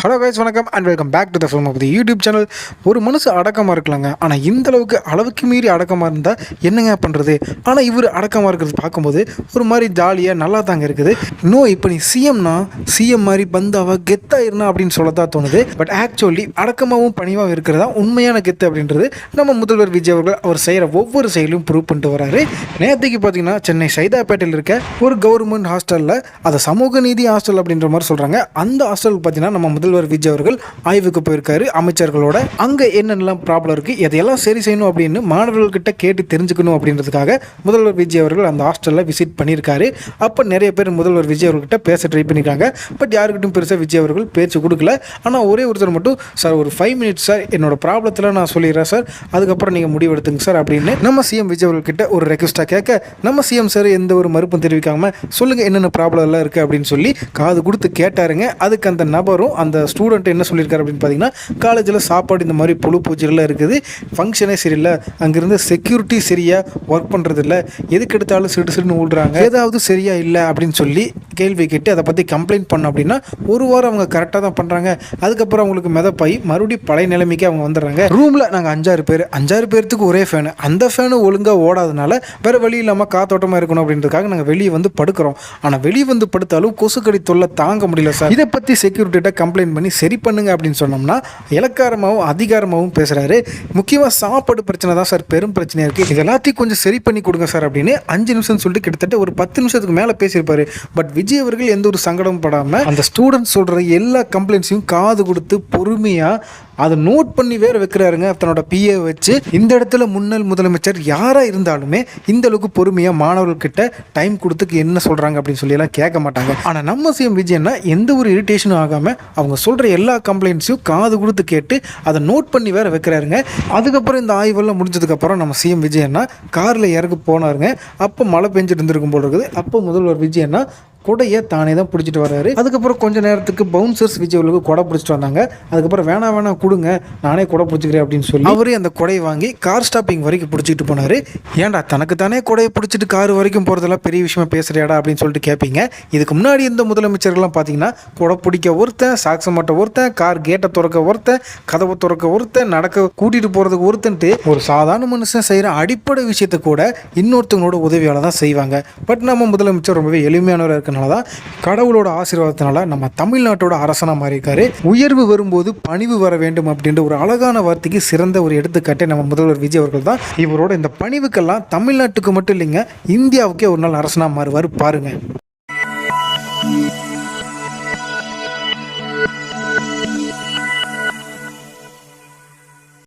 Hello guys, வணக்கம் and welcome back to the film of the YouTube channel. ஒரு மனசு அடக்கமாக இருக்கலாங்க, ஆனால் இந்த அளவுக்கு மீறி அடக்கமாக இருந்தால் என்னங்க பண்ணுறது? ஆனால் இவர் அடக்கமாக இருக்கிறது பார்க்கும்போது ஒரு மாதிரி ஜாலியாக நல்லா தாங்க இருக்குது. இன்னும் இப்போ நீ சிஎம் மாதிரி பந்தாவா கெத்தாக இருந்தா அப்படின்னு சொல்லத்தான் தோணுது. பட் ஆக்சுவலி அடக்கமாகவும் பணிவாகவும் இருக்கிறதா உண்மையான கெத்து அப்படின்றது நம்ம முதல்வர் விஜய் அவர்கள் அவர் செய்கிற ஒவ்வொரு செயலையும் ப்ரூவ் பண்ணிட்டு வராரு. நேற்றுக்கு பார்த்தீங்கன்னா சென்னை சைதாப்பேட்டையில் இருக்க ஒரு கவர்மெண்ட் ஹாஸ்டலில் அதை சமூக நீதி ஹாஸ்டல் அப்படின்ற மாதிரி சொல்கிறாங்க. அந்த ஹாஸ்டல் பார்த்தீங்கன்னா நம்ம முதல்வர் விஜய் அவர்கள் ஆய்வுக்கு போயிருக்காரு அமைச்சர்களோட. அங்கே என்னென்னலாம் ப்ராப்ளம் இருக்குது, எதையெல்லாம் சரி செய்யணும் அப்படின்னு மாணவர்கள்கிட்ட கேட்டு தெரிஞ்சுக்கணும் அப்படின்றதுக்காக முதல்வர் விஜய் அவர்கள் அந்த ஹாஸ்டலில் விசிட் பண்ணியிருக்காரு. அப்போ நிறைய பேர் முதல்வர் விஜய் அவர்கிட்ட பேச ட்ரை பண்ணியிருக்காங்க. பட் யாருக்கிட்டும் பெருசாக விஜய் அவர்கள் பேச்சு கொடுக்கல. ஆனால் ஒரே ஒருத்தர் மட்டும், சார் ஒரு 5 மினிட்ஸ் சார், என்னோட ப்ராப்ளத்தில் நான் சொல்லிடுறேன் சார், அதுக்கப்புறம் நீங்கள் முடிவெடுத்துங்க சார் அப்படின்னு நம்ம சிஎம் விஜய் அவர்கிட்ட ஒரு ரெக்வஸ்ட்டாக கேட்க, நம்ம சிஎம் சார் எந்த ஒரு மறுப்பும் தெரிவிக்காமல் சொல்லுங்கள் என்னென்ன ப்ராப்ளம் எல்லாம் இருக்குது அப்படின்னு சொல்லி காது கொடுத்து கேட்டாருங்க. அதுக்கு அந்த நபரும் அந்த ஸ்டூடெண்ட் என்ன சொல்லியிருக்காரு அப்படின்னு பார்த்தீங்கன்னா, காலேஜில் சாப்பாடு இந்த மாதிரி புழு பூச்சிகள்லாம் இருக்குது, ஃபங்க்ஷனே சரியில்லை, அங்கேருந்து செக்யூரிட்டி சரியாக ஒர்க் பண்ணுறது இல்லை, எதுக்கு எடுத்தாலும் சிடுன்னு விடுறாங்க, ஏதாவது சரியா இல்லை அப்படின்னு சொல்லி கேள்வி கேட்டு அதை பற்றி கம்ப்ளைண்ட் பண்ண அப்படின்னா ஒரு வாரம் அவங்க கரெக்டாக தான் பண்ணுறாங்க. அதுக்கப்புறம் அவங்களுக்கு மெதப்பாய் மறுபடியும் பழைய நிலைமைக்கு அவங்க வந்துடுறாங்க. ரூமில் நாங்கள் 5-6 பேர்த்துக்கு ஒரே ஃபேனு, அந்த ஃபேனு ஒழுங்காக ஓடாதனால வேறு வழி இல்லாமல் காத்தோட்டமாக இருக்கணும் அப்படின்றதுக்காக நாங்கள் வெளியே வந்து படுக்கிறோம். ஆனால் வெளியே வந்து படுத்தாலும் கொசுக்கடி தொல்லை தாங்க முடியல சார், இதை பற்றி செக்யூரிட்டிகிட்ட கம்ப்ளைண்ட் பண்ணி சரி பண்ணுங்க அப்படின்னு சொன்னோம்னா இலக்காரமாகவும் அதிகாரமாகவும் பேசுகிறாரு. முக்கியமாக சாப்பாடு பிரச்சனை தான் சார் பெரும் பிரச்சனையாக இருக்குது, இது எல்லாத்தையும் கொஞ்சம் சரி பண்ணி கொடுங்க சார் அப்படின்னு 5 நிமிஷம் சொல்லிட்டு கிட்டத்தட்ட ஒரு 10 நிமிஷத்துக்கு மேலே பேசியிருப்பாரு. பட் விஜய் அவர்கள் எந்த ஒரு சங்கடமும் படாமல் அந்த ஸ்டூடெண்ட்ஸ் சொல்கிற எல்லா கம்ப்ளைண்ட்ஸையும் காது கொடுத்து பொறுமையாக அதை நோட் பண்ணி வேறு வைக்கிறாருங்க தன்னோட பிஏ வச்சு. இந்த இடத்துல முன்னாள் முதலமைச்சர் யாராக இருந்தாலுமே இந்த அளவுக்கு பொறுமையாக மாணவர்கள்கிட்ட டைம் கொடுத்துக்கு என்ன சொல்கிறாங்க அப்படின்னு சொல்லி எல்லாம் கேட்க மாட்டாங்க. ஆனால் நம்ம சிஎம் விஜயன்னா எந்த ஒரு இரிட்டேஷனும் ஆகாமல் அவங்க சொல்கிற எல்லா கம்ப்ளைண்ட்ஸையும் காது கொடுத்து கேட்டு அதை நோட் பண்ணி வேறு வைக்கிறாருங்க. அதுக்கப்புறம் இந்த ஆய்வெல்லாம் முடிஞ்சதுக்கப்புறம் நம்ம சிஎம் விஜயன்னா காரில் இறங்க போனாருங்க. அப்போ மழை பெஞ்சிட்டு இருந்திருக்கும் போல் இருக்குது. அப்போ முதல்வர் விஜயன்னா கொடையை தானே தான் பிடிச்சிட்டு வர்றாரு. அதுக்கப்புறம் கொஞ்ச நேரத்துக்கு பவுன்சர்ஸ் விஜய் அவர்களுக்கு கொடை பிடிச்சிட்டு வந்தாங்க. அதுக்கப்புறம் வேணாம் கொடுங்க, நானே கொடை பிடிச்சிக்கிறேன் அப்படின்னு சொல்லி அவரே அந்த கொடையை வாங்கி கார் ஸ்டாப்பிங் வரைக்கும் பிடிச்சிட்டு போனார். ஏன்டா தனக்கு தானே கொடையை பிடிச்சிட்டு கார் வரைக்கும் போகிறதெல்லாம் பெரிய விஷயமா பேசுறியாடா அப்படின்னு சொல்லிட்டு கேட்பீங்க. இதுக்கு முன்னாடி இந்த முதலமைச்சர்கள்லாம் பார்த்தீங்கன்னா கொடை பிடிக்க ஒருத்தன், சாக்ஸ மாட்ட ஒருத்தன், கார் கேட்டை திறக்க ஒருத்தன், கதவை திறக்க ஒருத்தன், நடக்க கூட்டிகிட்டு போகிறதுக்கு ஒருத்தன்ட்டு ஒரு சாதாரண மனுஷன் செய்கிற அடிப்படை விஷயத்தை கூட இன்னொருத்தவங்களோட உதவியால் தான் செய்வாங்க. பட் நம்ம முதலமைச்சர் ரொம்பவே எளிமையானவராக இருக்கு. கடவுளோட ஆசீர்வாதத்தினால நம்ம தமிழ்நாட்டோட அரசனா மாறியிருக்காரு. உயர்வு வரும்போது பணிவு வர வேண்டும் அப்படின்ற ஒரு அழகான வார்த்தைக்கு சிறந்த ஒரு எடுத்துக்காட்டை நம்ம முதல்வர் விஜய் அவர்கள் தான். இவரோட இந்த பணிவுக்கெல்லாம் தமிழ்நாட்டுக்கு மட்டும் இல்லைங்க, இந்தியாவுக்கே ஒரு நாள் அரசனா மாறுவார் பாருங்க.